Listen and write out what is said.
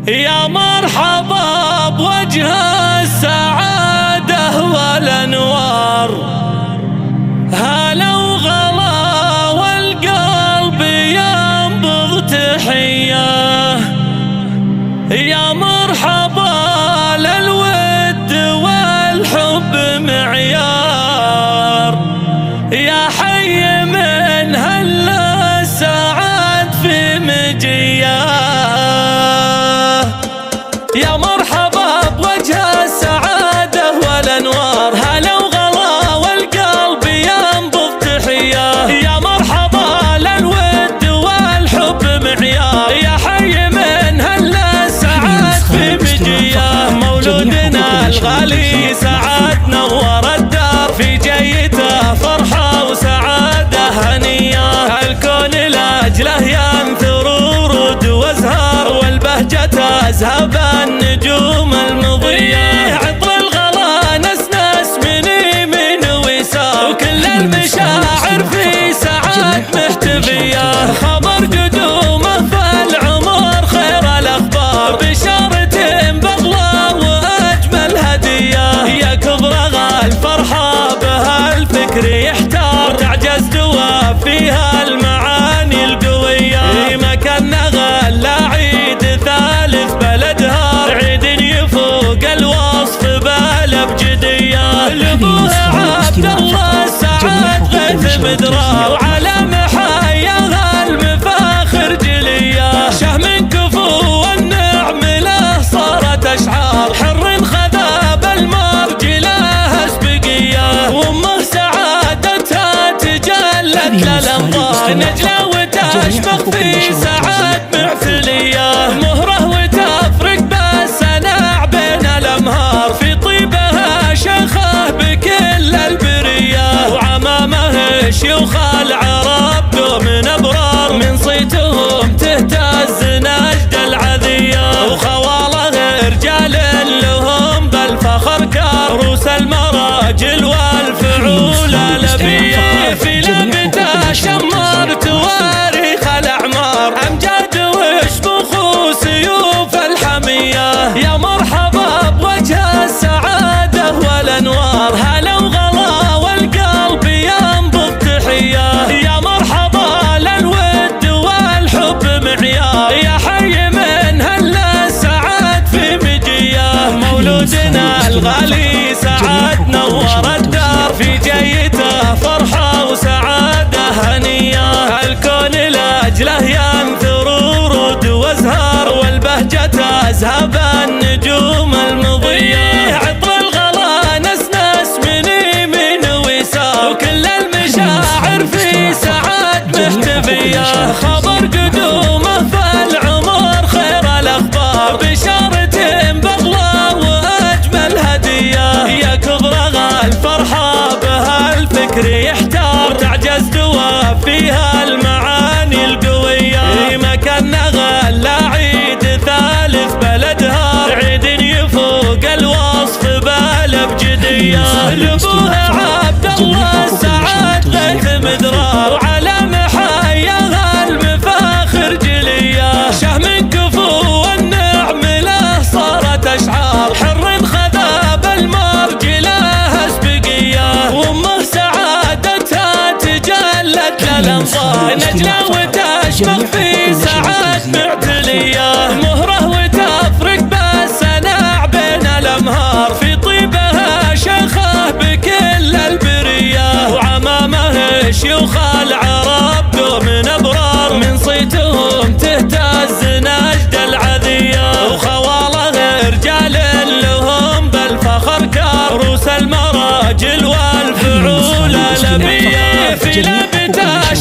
يا مرحبا بوجه السعادة والأنوار، هلا وغلا والقلب ينبض تحية. يا مرحبا للود والحب معيار، يا حي من هلا السعاد في مجيه. يا مرحبا بوجه السعادة والأنوار، هلا وغلا والقلب ينبض تحية. يا مرحبا للود والحب معيار، يا حي من هلا السعاد في مجيه. مولودنا الغالي سعاد نور الدار، في جيته فرحة وسعادة هنية. الكون لأجله ينثر ورود وازهار، والبهجة تزهب النجوم المضية. عطر الغلا نسنس من يمين ويسار، وكل المشاعر في سعاد محتفية. خبر قدومه فالعمر خير الأخبار، بشارة بغلى وأجمل هدية. يا كبرى الفرحة بها الفكر يحتار، تعجز توفيها المعاني القوية. مكانها العيد ثالث بلدها، عيد يفوق الوصف بالابجدية. لابوها عبد الله السعاد غيث بدرة، وعلى محاياها المفاخر جلية. شه من كفو والنعم له صارت اشعار، حر خذا بالمرج له اسبقية. وامه سعادتها تجلت للانظار، نجلة وتشبق في سعاد معفلية. مهره وتفرق بالسناع بين الامهار، في طيبها شيخه بكل البرية. وعمامه شيوخ العرب دوم ابرار، من صيتهم تهتز نجد العذية. وخواله رجال لهم بالفخر كار، روس المراجل والفعول الابية. في لبته شمر تواريخ الاعمار، امجاد وشموخ وسيوف الحمية. يا مرحبا بوجه السعادة والأنوار، هلا وغلا والقلب ينبض تحية. يا مرحبا للود والحب معيار، يا حي من هلا السعاد في مجيه. مولودنا الغالي سعاد نور الدار، في جيته فرحة وسعادة هنية. الكون لأجله ينثر ورود وازهار، والبهجة تزهب النجوم المضية. عطر الغلا نسنس من يمين ويسار، وكل المشاعر في سعاد محتفية. خبر قدومه فالعمر خير الأخبار، بشارة بغلى وأجمل هدية. يا كبرى الفرحة بها الفكر يحتار، تعجز توفيها المعاني القوية. مكانها العيد ثالث بلدها، عيد يفوق الوصف بالابجدية. لابوها عبد الله السعاد غيث بدرة، وعلى محاياها المفاخر جلية. شه من كفو والنعم له صارت اشعار، حر خذا بالمرج له اسبقية. وامه سعادتها تجلت للانظار، نجلة وتشبق في سعاد معتلية. مهره وتفرق بالسناع بين الامهار، في طيبها شيخه بكل البرية. وعمامه شيوخ العرب دوم ابرار، من صيتهم تهتز نجد العذية. وخواله رجال لهم بالفخر كار، روس المراجل والفعول الابية. في لبته